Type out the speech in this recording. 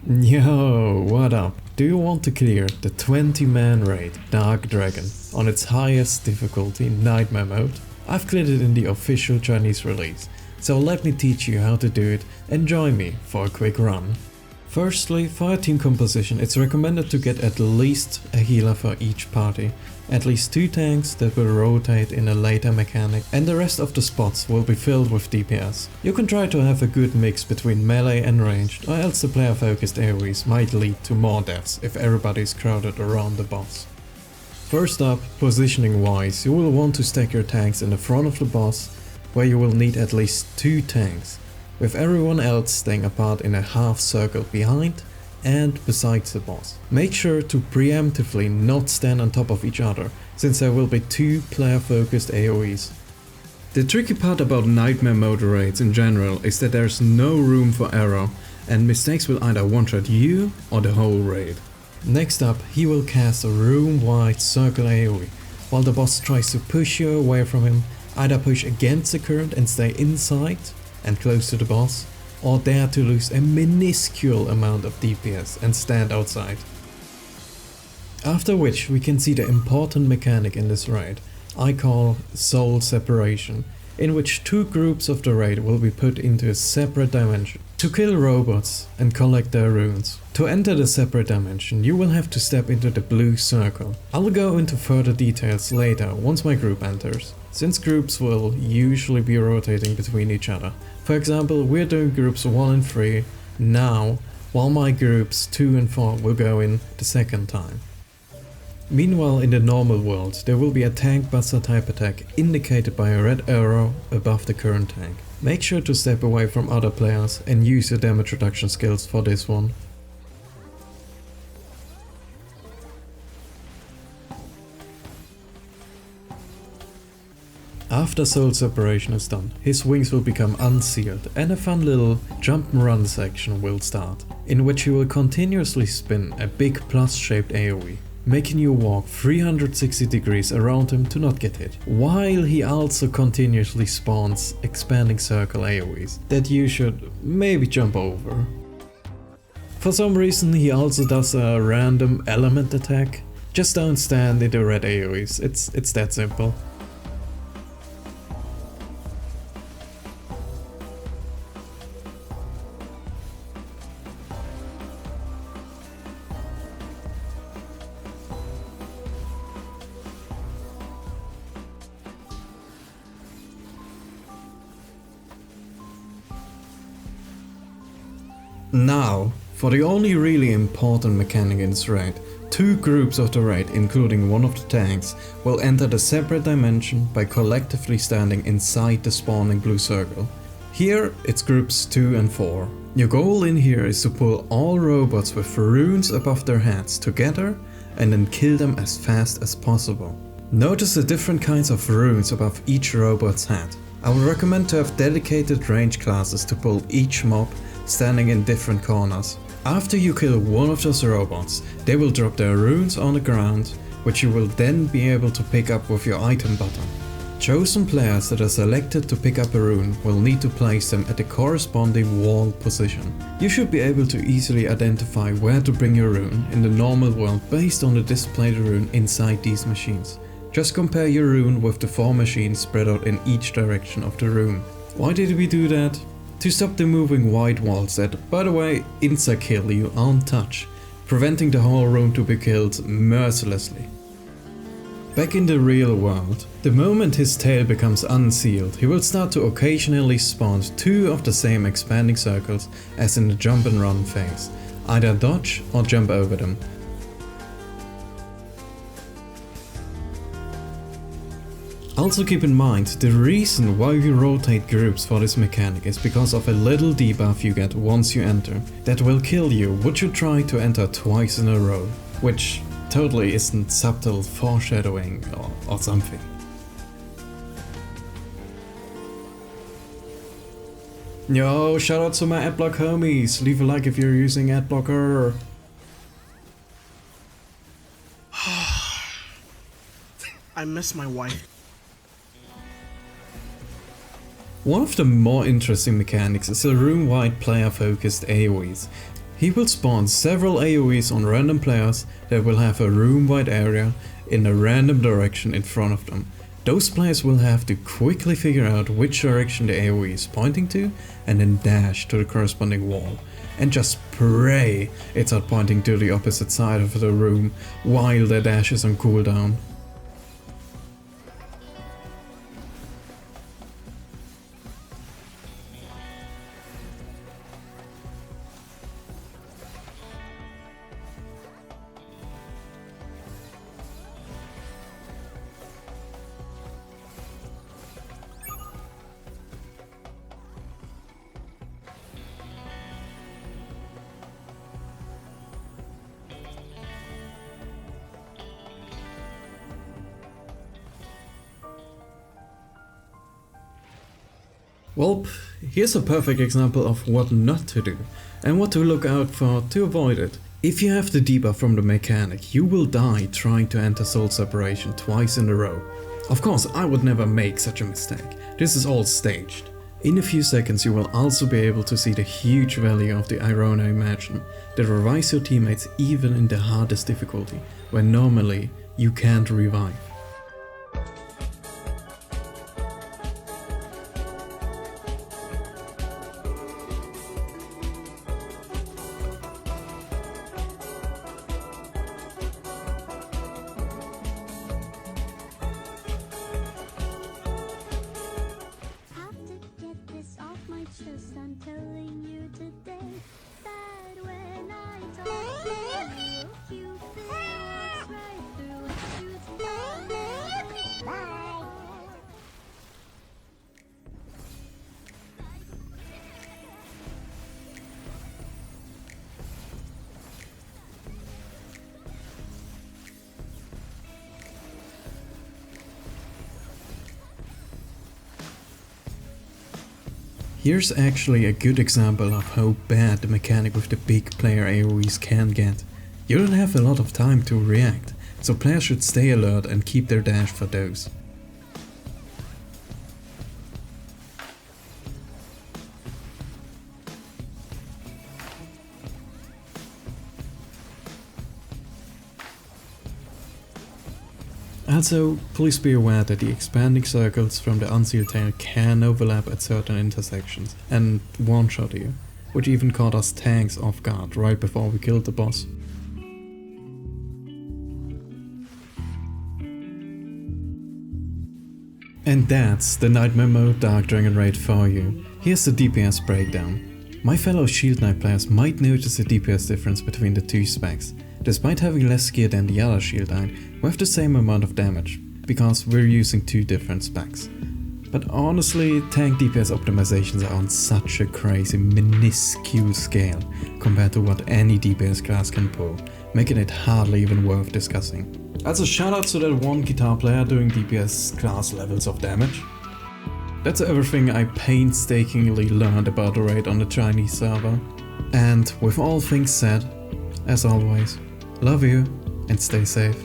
Yo, what up? Do you want to clear the 20-man raid Dark Dragon on its highest difficulty Nightmare Mode? I've cleared it in the official Chinese release, so let me teach you how to do it and join me for a quick run. Firstly, for your team composition, it's recommended to get at least a healer for each party, at least 2 tanks that will rotate in a later mechanic, and the rest of the spots will be filled with DPS. You can try to have a good mix between melee and ranged, or else the player focused AoEs might lead to more deaths if everybody is crowded around the boss. First up, positioning wise, you will want to stack your tanks in the front of the boss, where you will need at least 2 tanks, with everyone else staying apart in a half circle behind and besides the boss. Make sure to preemptively not stand on top of each other, since there will be 2 player focused AoEs. The tricky part about Nightmare Mode raids in general is that there's no room for error, and mistakes will either one-shot you or the whole raid. Next up, he will cast a room-wide circle AoE, while the boss tries to push you away from him, either push against the current and stay inside and close to the boss, or dare to lose a minuscule amount of DPS and stand outside. After which we can see the important mechanic in this raid, I call Soul Seperation, in which 2 groups of the raid will be put into a separate dimension to kill robots and collect their runes. To enter the separate dimension, you will have to step into the blue circle. I'll go into further details later once my group enters, since groups will usually be rotating between each other. For example, we're doing groups 1 and 3 now, while my groups 2 and 4 will go in the second time. Meanwhile, in the normal world, there will be a tank buster type attack indicated by a red arrow above the current tank. Make sure to step away from other players and use your damage reduction skills for this one. After Soul Separation is done, his wings will become unsealed and a fun little jump and run section will start, in which he will continuously spin a big plus shaped AoE, making you walk 360 degrees around him to not get hit, while he also continuously spawns expanding circle AoEs that you should maybe jump over. For some reason he also does a random element attack. Just don't stand in the red AoEs, it's that simple. Now, for the only really important mechanic in this raid, 2 groups of the raid, including one of the tanks, will enter the separate dimension by collectively standing inside the spawning blue circle. Here it's groups 2 and 4. Your goal in here is to pull all robots with runes above their heads together and then kill them as fast as possible. Notice the different kinds of runes above each robot's head. I would recommend to have dedicated range classes to pull each mob, standing in different corners. After you kill one of those robots, they will drop their runes on the ground, which you will then be able to pick up with your item button. Chosen players that are selected to pick up a rune will need to place them at the corresponding wall position. You should be able to easily identify where to bring your rune in the normal world based on the displayed rune inside these machines. Just compare your rune with the 4 machines spread out in each direction of the room. Why did we do that? To stop the moving white walls that, by the way, insta-kill you on touch, preventing the whole room to be killed mercilessly. Back in the real world, the moment his tail becomes unsealed, he will start to occasionally spawn 2 of the same expanding circles as in the jump and run phase, either dodge or jump over them. Also keep in mind, the reason why we rotate groups for this mechanic is because of a little debuff you get once you enter, that will kill you would you try to enter twice in a row, which totally isn't subtle foreshadowing or something. Yo, shout out to my adblock homies, leave a like if you're using adblocker. I miss my wife. One of the more interesting mechanics is the room-wide player-focused AoEs. He will spawn several AoEs on random players that will have a room-wide area in a random direction in front of them. Those players will have to quickly figure out which direction the AoE is pointing to and then dash to the corresponding wall. And just pray it's not pointing to the opposite side of the room while the dash is on cooldown. Well, here's a perfect example of what not to do and what to look out for to avoid it. If you have the debuff from the mechanic, you will die trying to enter Soul Separation twice in a row. Of course, I would never make such a mistake. This is all staged. In a few seconds you will also be able to see the huge value of the Irona Imagine that revives your teammates even in the hardest difficulty, when normally you can't revive. I'm telling you today that when I talk to you, you feel what's right through and shoots down. Bye. Here's actually a good example of how bad the mechanic with the big player AoEs can get. You don't have a lot of time to react, so players should stay alert and keep their dash for those. Also, please be aware that the expanding circles from the Unsealed Tail can overlap at certain intersections and one-shot you, which even caught us tanks off guard right before we killed the boss. And that's the Nightmade Mode Dark Dragon raid for you. Here's the DPS breakdown. My fellow Shield Knight players might notice a DPS difference between the two specs. Despite having less gear than the other Shield Knight, we have the same amount of damage, because we're using two different specs. But honestly, tank DPS optimizations are on such a crazy, minuscule scale compared to what any DPS class can pull, making it hardly even worth discussing. Also shoutouts to that one guitar player doing DPS class levels of damage. That's everything I painstakingly learned about the raid on the Chinese server. And with all things said, as always, love you and stay safe.